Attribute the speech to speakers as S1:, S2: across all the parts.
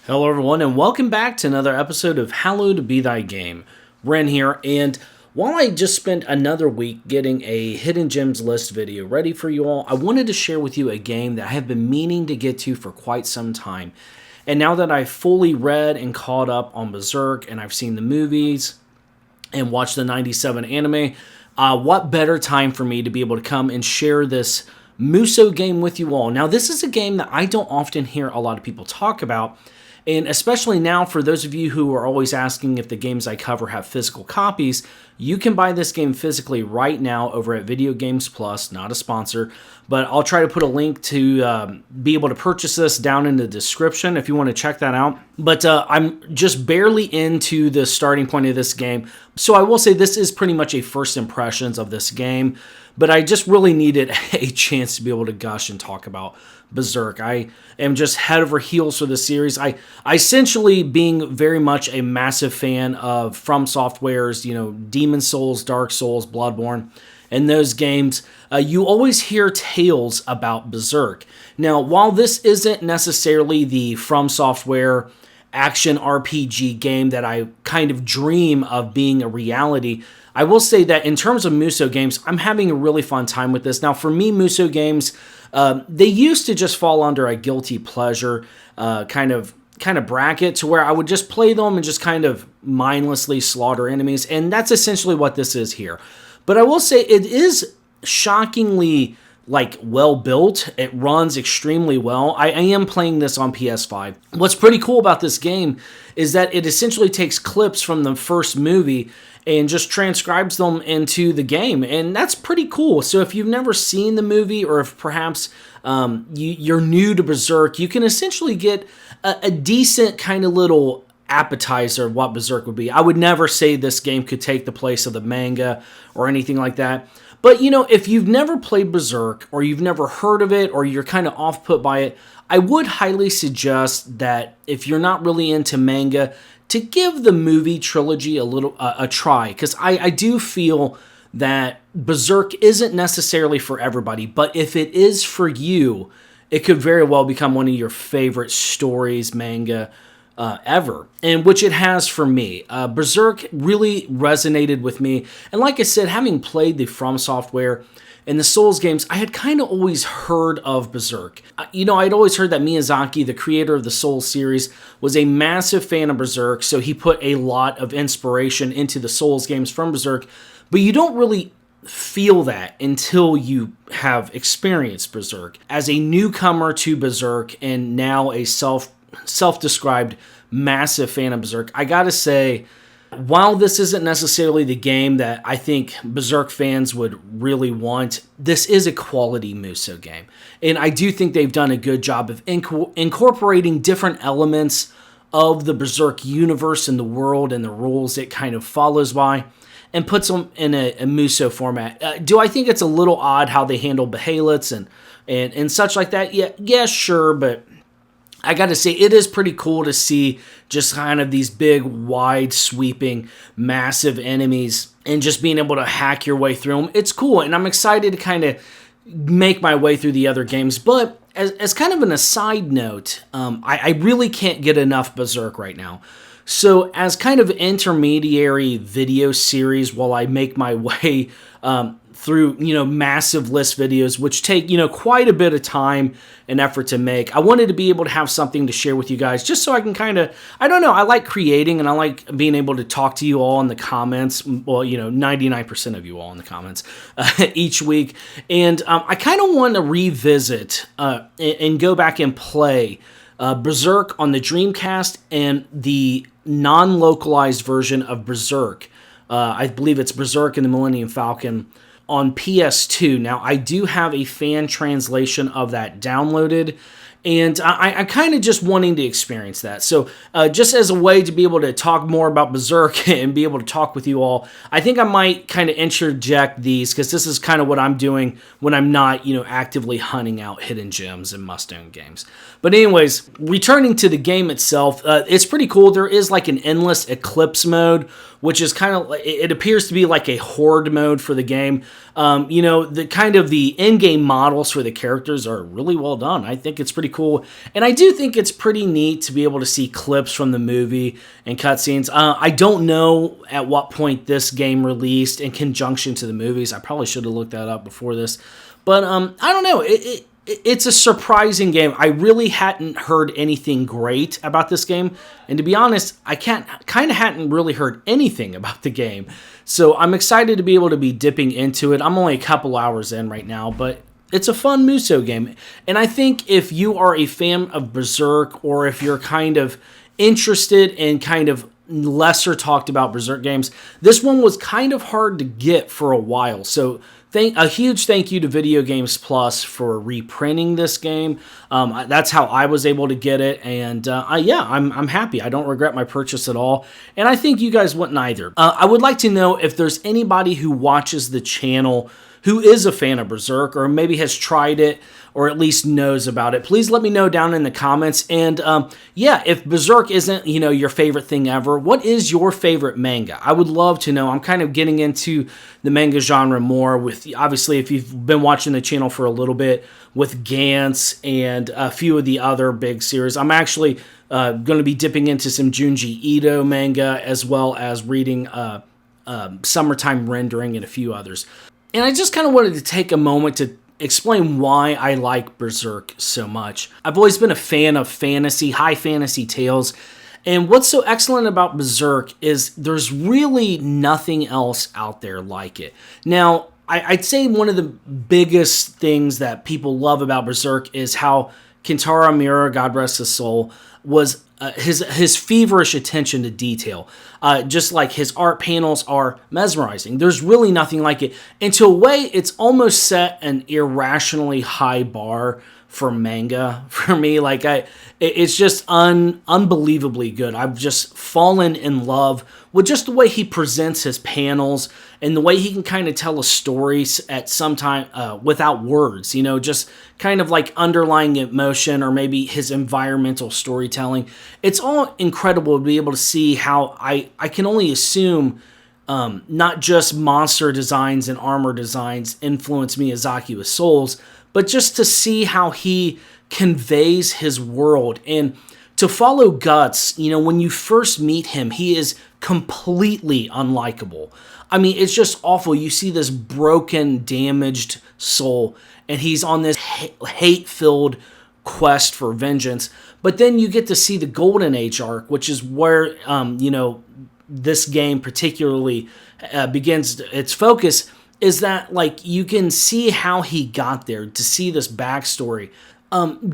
S1: Hello everyone and welcome back to another episode of Hallowed Be Thy Game. Ren here, and while I just spent another week getting a Hidden Gems list video ready for you all, I wanted to share with you a game that I have been meaning to get to for quite some time. And now that I've fully read and caught up on Berserk and I've seen the movies and watched the 97 anime, what better time for me to be able to come and share this musou game with you all. Now this is a game that I don't often hear a lot of people talk about. And especially now, for those of you who are always asking if the games I cover have physical copies, you can buy this game physically right now over at Video Games Plus, not a sponsor, but I'll try to put a link to be able to purchase this down in the description if you want to check that out. But I'm just barely into the starting point of this game, so I will say this is pretty much a first impressions of this game, but I just really needed a chance to be able to gush and talk about Berserk. I am just head over heels for this series. I essentially, being very much a massive fan of From Software's, Demon Souls, Dark Souls, Bloodborne, and those games, you always hear tales about Berserk. Now, while this isn't necessarily the From Software action RPG game that I kind of dream of being a reality, I will say that in terms of musou games, I'm having a really fun time with this. Now, for me, musou games, they used to just fall under a guilty pleasure kind of bracket, to where I would just play them and just kind of mindlessly slaughter enemies, and that's essentially what this is here. But I will say it is shockingly well built. It runs extremely well. I am playing this on PS5. What's pretty cool about this game is that it essentially takes clips from the first movie and just transcribes them into the game, and that's pretty cool. So if you've never seen the movie, or if perhaps you're new to Berserk, you can essentially get a decent kind of little appetizer of what Berserk would be. I would never say this game could take the place of the manga or anything like that. But, if you've never played Berserk, or you've never heard of it, or you're kind of off-put by it, I would highly suggest that if you're not really into manga, to give the movie trilogy a try, because I do feel that Berserk isn't necessarily for everybody, but if it is for you, it could very well become one of your favorite stories, manga, ever, and which it has for me. Berserk really resonated with me, and like I said, having played the From Software and the Souls games, I had kind of always heard of Berserk. I'd always heard that Miyazaki, the creator of the Souls series, was a massive fan of Berserk, so he put a lot of inspiration into the Souls games from Berserk, but you don't really feel that until you have experienced Berserk. As a newcomer to Berserk, and now a self-described massive fan of Berserk, I gotta say, while this isn't necessarily the game that I think Berserk fans would really want, this is a quality musou game. And I do think they've done a good job of incorporating different elements of the Berserk universe and the world and the rules it kind of follows by, and puts them in a musou format. Do I think it's a little odd how they handle behemoths and such like that? Yeah, sure, but I gotta say, it is pretty cool to see just kind of these big, wide, sweeping, massive enemies, and just being able to hack your way through them. It's cool, and I'm excited to kind of make my way through the other games. But as kind of an aside note, I really can't get enough Berserk right now. So as kind of intermediary video series while I make my way through, massive list videos, which take, quite a bit of time and effort to make, I wanted to be able to have something to share with you guys, just so I can kind of, I don't know, I like creating, and I like being able to talk to you all in the comments, well, 99% of you all in the comments each week, and I kind of want to revisit and go back and play Berserk on the Dreamcast and the non-localized version of Berserk. I believe it's Berserk and the Millennium Falcon on PS2. Now, I do have a fan translation of that downloaded, and I kind of just wanting to experience that. So just as a way to be able to talk more about Berserk and be able to talk with you all, I think I might kind of interject these, because this is kind of what I'm doing when I'm not, actively hunting out hidden gems and must-own games. But anyways, returning to the game itself, it's pretty cool. There is like an endless eclipse mode, which is kind of, it appears to be like a horde mode for the game. You know, the kind of the in-game models for the characters are really well done. I think it's pretty cool. And I do think it's pretty neat to be able to see clips from the movie and cutscenes. I don't know at what point this game released in conjunction to the movies. I probably should have looked that up before this. But I don't know. It's a surprising game. I really hadn't heard anything great about this game. And to be honest, I kind of hadn't really heard anything about the game. So I'm excited to be able to be dipping into it. I'm only a couple hours in right now, but it's a fun musou game. And I think if you are a fan of Berserk, or if you're kind of interested in kind of lesser talked about Berserk games, this one was kind of hard to get for a while. So a huge thank you to Video Games Plus for reprinting this game. That's how I was able to get it, and yeah, I'm happy. I don't regret my purchase at all, and I think you guys wouldn't either. I would like to know if there's anybody who watches the channel who is a fan of Berserk, or maybe has tried it, or at least knows about it. Please let me know down in the comments. And yeah, if Berserk isn't, you know, your favorite thing ever, what is your favorite manga? I would love to know. I'm kind of getting into the manga genre more with, obviously, if you've been watching the channel for a little bit, with Gantz and a few of the other big series. I'm actually going to be dipping into some Junji Ito manga, as well as reading Summertime Rendering and a few others. And I just kind of wanted to take a moment to explain why I like Berserk so much. I've always been a fan of fantasy, high fantasy tales, and what's so excellent about Berserk is there's really nothing else out there like it. Now, I'd say one of the biggest things that people love about Berserk is how Kentaro Miura, God rest his soul, was his feverish attention to detail. Just like his art panels are mesmerizing. There's really nothing like it. And to a way, it's almost set an irrationally high bar for manga for me. Like it's just unbelievably good. I've just fallen in love with just the way he presents his panels and the way he can kind of tell a story at some time without words, you know, just kind of like underlying emotion or maybe his environmental storytelling. It's all incredible to be able to see how I can only assume not just monster designs and armor designs influence Miyazaki with Souls, but just to see how he conveys his world. And to follow Guts, you know, when you first meet him, he is completely unlikable. I mean, it's just awful. You see this broken, damaged soul, and he's on this hate-filled quest for vengeance. But then you get to see the Golden Age arc, which is where, you know, this game particularly begins its focus, is that, like, you can see how he got there, to see this backstory.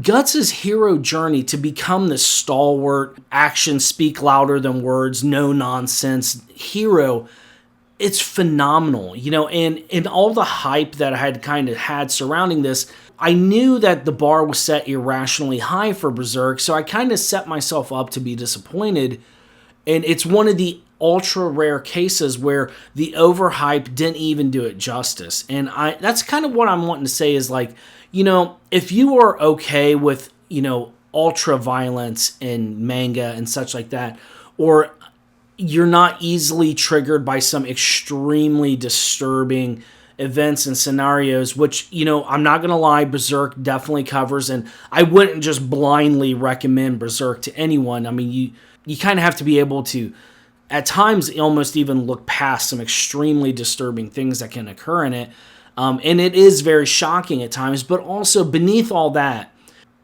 S1: Guts' hero journey to become this stalwart, actions speak louder than words, no nonsense hero, it's phenomenal, you know, and in all the hype that I had kind of had surrounding this, I knew that the bar was set irrationally high for Berserk, so I kind of set myself up to be disappointed. And it's one of the ultra rare cases where the overhype didn't even do it justice. And that's kind of what I'm wanting to say is, like, you know, if you are okay with, you know, ultra violence in manga and such like that, or you're not easily triggered by some extremely disturbing events and scenarios, which, you know, I'm not going to lie, Berserk definitely covers, and I wouldn't just blindly recommend Berserk to anyone. I mean, you kind of have to be able to, at times, almost even look past some extremely disturbing things that can occur in it. And it is very shocking at times, but also beneath all that,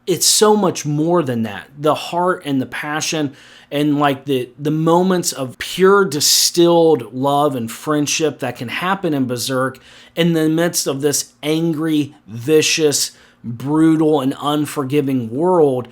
S1: it's so much more than that. The heart and the passion and, like, the moments of pure distilled love and friendship that can happen in Berserk in the midst of this angry, vicious, brutal, and unforgiving world.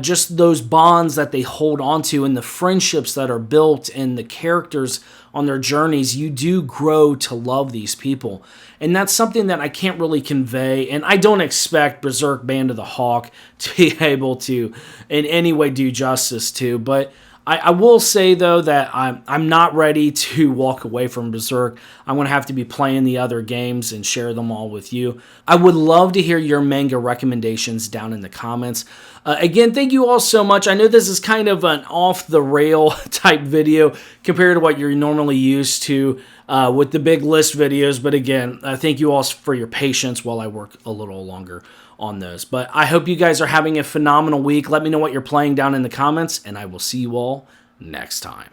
S1: Just those bonds that they hold onto and the friendships that are built and the characters on their journeys, you do grow to love these people. And that's something that I can't really convey, and I don't expect Berserk Band of the Hawk to be able to in any way do justice to, but I will say, though, that I'm not ready to walk away from Berserk. I'm going to have to be playing the other games and share them all with you. I would love to hear your manga recommendations down in the comments. Again, thank you all so much. I know this is kind of an off-the-rail type video compared to what you're normally used to with the big list videos. But again, thank you all for your patience while I work a little longer on those. But I hope you guys are having a phenomenal week. Let me know what you're playing down in the comments, and I will see you all next time.